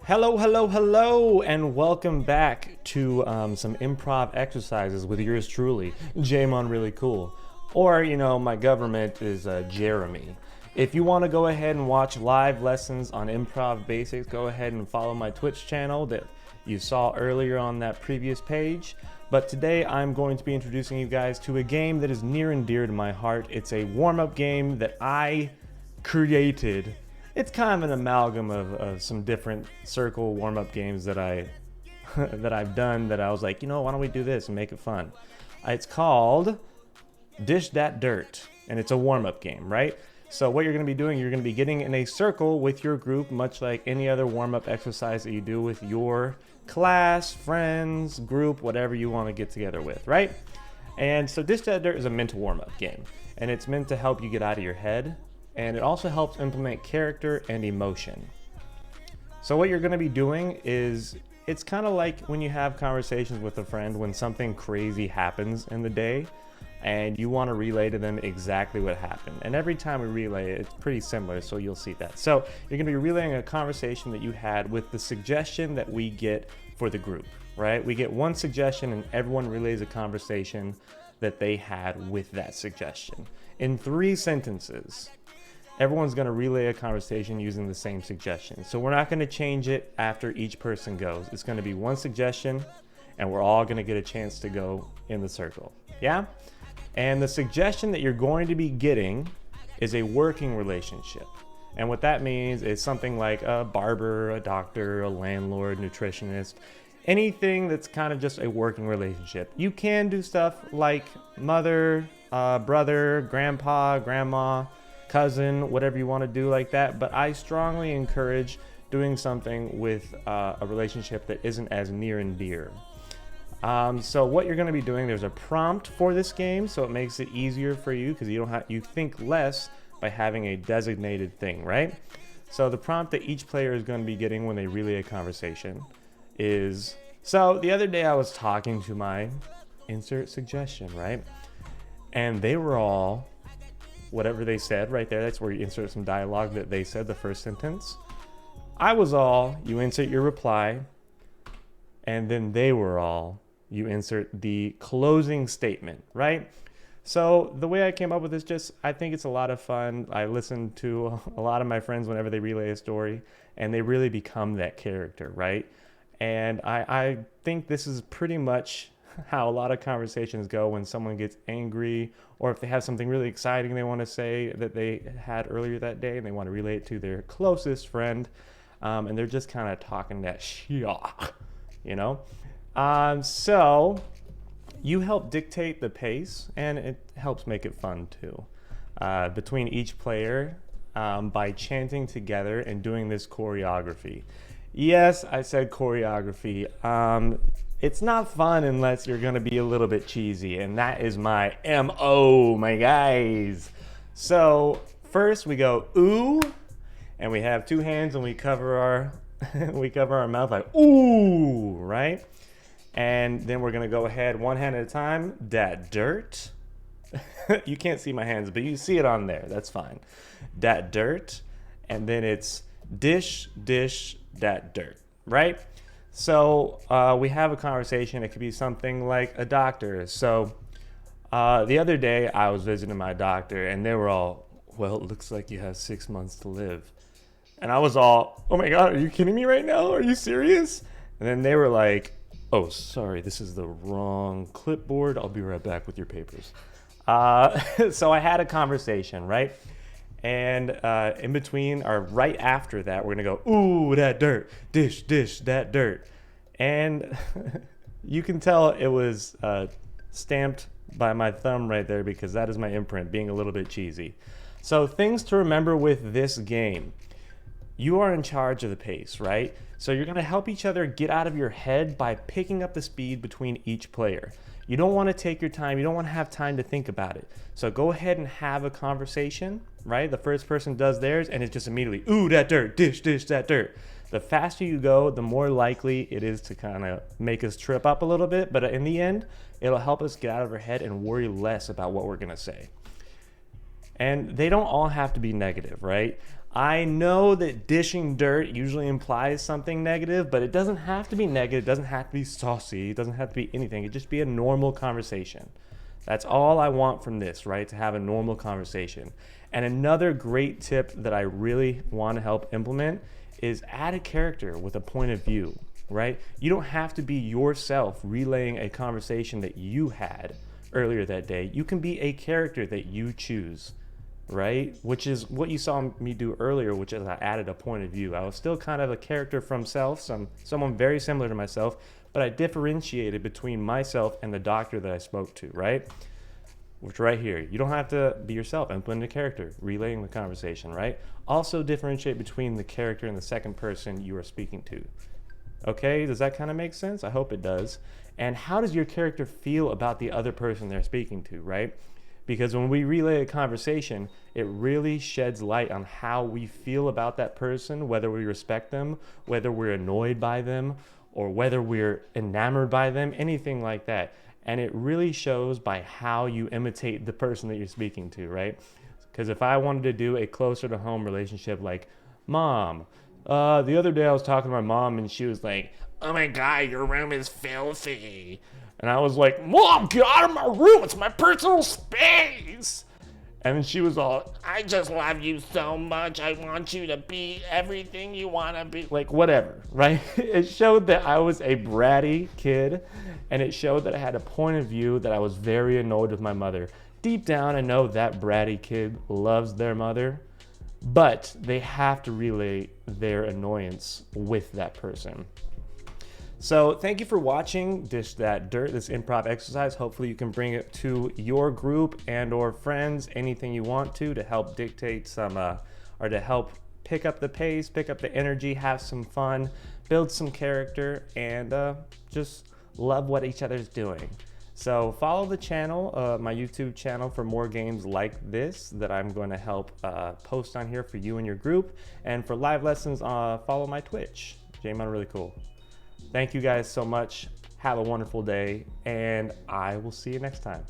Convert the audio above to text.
Hello, hello, hello, and welcome back to some improv exercises with yours truly, Jamon Really Cool. Or, my government is Jeremy. If you want to go ahead and watch live lessons on improv basics, go ahead and follow my Twitch channel that you saw earlier on that previous page. But today I'm going to be introducing you guys to a game that is near and dear to my heart. It's a warm-up game that I created. It's kind of an amalgam of some different circle warm-up games that I've done that I was like, why don't we do this and make it fun? It's called Dish Dat Dirt, and it's a warm-up game, right? So what you're going to be doing, you're going to be getting in a circle with your group, much like any other warm-up exercise that you do with your class, friends, group, whatever you want to get together with, right? And so Dish Dat Dirt is a mental warm-up game, and it's meant to help you get out of your head. And it also helps implement character and emotion. So what you're going to be doing is, it's kind of like when you have conversations with a friend when something crazy happens in the day and you want to relay to them exactly what happened. And every time we relay it, it's pretty similar, so you'll see that. So you're going to be relaying a conversation that you had with the suggestion that we get for the group, right? We get one suggestion and everyone relays a conversation that they had with that suggestion. In 3 sentences. Everyone's going to relay a conversation using the same suggestion. So we're not going to change it after each person goes. It's going to be one suggestion, and we're all going to get a chance to go in the circle. Yeah? And the suggestion that you're going to be getting is a working relationship. And what that means is something like a barber, a doctor, a landlord, nutritionist, anything that's kind of just a working relationship. You can do stuff like mother, brother, grandpa, grandma, cousin, whatever you want to do like that, but I strongly encourage doing something with a relationship that isn't as near and dear. So what you're going to be doing, there's a prompt for this game, so it makes it easier for you because you think less by having a designated thing, right? So the prompt that each player is going to be getting when they relay a conversation is, so the other day I was talking to my insert suggestion, right? And they were all whatever they said right there, that's where you insert some dialogue that they said, the first sentence. I was all, you insert your reply, and then they were all, you insert the closing statement, right? So the way I came up with this, I think it's a lot of fun. I listen to a lot of my friends whenever they relay a story, and they really become that character, right? And I think this is pretty much how a lot of conversations go when someone gets angry, or if they have something really exciting they want to say that they had earlier that day and they want to relate it to their closest friend, and they're just kind of talking that shit, so you help dictate the pace, and it helps make it fun too, between each player, by chanting together and doing this choreography. Yes, I said choreography. It's not fun unless you're going to be a little bit cheesy, and that is my MO, my guys. So first we go ooh, and we have 2 hands and we cover our mouth like ooh, right? And then we're going to go ahead 1 hand at a time, dat dirt. You can't see my hands, but you see it on there. That's fine. Dat dirt, and then it's dish, dish, dat dirt, right? So we have a conversation. It could be something like a doctor. So the other day I was visiting my doctor and they were all, well, it looks like you have 6 months to live. And I was all, oh my God, are you kidding me right now? Are you serious? And then they were like, oh, sorry, this is the wrong clipboard. I'll be right back with your papers. So I had a conversation, right? And in between, or right after that, we're going to go, ooh, that dirt, dish, dish, that dirt. And you can tell it was stamped by my thumb right there because that is my imprint, being a little bit cheesy. So things to remember with this game. You are in charge of the pace, right? So you're going to help each other get out of your head by picking up the speed between each player. You don't want to take your time. You don't want to have time to think about it. So go ahead and have a conversation, right? The first person does theirs and it's just immediately, ooh, that dirt, dish, dish, that dirt. The faster you go, the more likely it is to kind of make us trip up a little bit, but in the end, it'll help us get out of our head and worry less about what we're gonna say. And they don't all have to be negative, right? I know that dishing dirt usually implies something negative, but it doesn't have to be negative, it doesn't have to be saucy, it doesn't have to be anything. It just be a normal conversation. That's all I want from this, right? To have a normal conversation. And another great tip that I really want to help implement is add a character with a point of view, right? You don't have to be yourself relaying a conversation that you had earlier that day. You can be a character that you choose, right? Which is what you saw me do earlier, which is I added a point of view. I was still kind of a character from self, someone very similar to myself, but I differentiated between myself and the doctor that I spoke to, right? Which right here, you don't have to be yourself, implement a character, relaying the conversation, right? Also differentiate between the character and the second person you are speaking to. Okay, does that kind of make sense? I hope it does. And how does your character feel about the other person they're speaking to, right? Because when we relay a conversation, it really sheds light on how we feel about that person, whether we respect them, whether we're annoyed by them, or whether we're enamored by them, anything like that. And it really shows by how you imitate the person that you're speaking to, right? Because if I wanted to do a closer to home relationship like, Mom, the other day I was talking to my mom and she was like, oh my God, your room is filthy. And I was like, Mom, get out of my room. It's my personal space. And then she was all, I just love you so much. I want you to be everything you want to be. Like, whatever, right? It showed that I was a bratty kid. And it showed that I had a point of view that I was very annoyed with my mother. Deep down, I know that bratty kid loves their mother. But they have to relay their annoyance with that person. So thank you for watching Dish That Dirt, this improv exercise. Hopefully you can bring it to your group and or friends, anything you want to help dictate some, or to help pick up the pace, pick up the energy, have some fun, build some character, and just love what each other's doing. So follow the channel, my YouTube channel, for more games like this that I'm going to help post on here for you and your group. And for live lessons, follow my Twitch, Jamon Really Cool. Thank you guys so much. Have a wonderful day, and I will see you next time.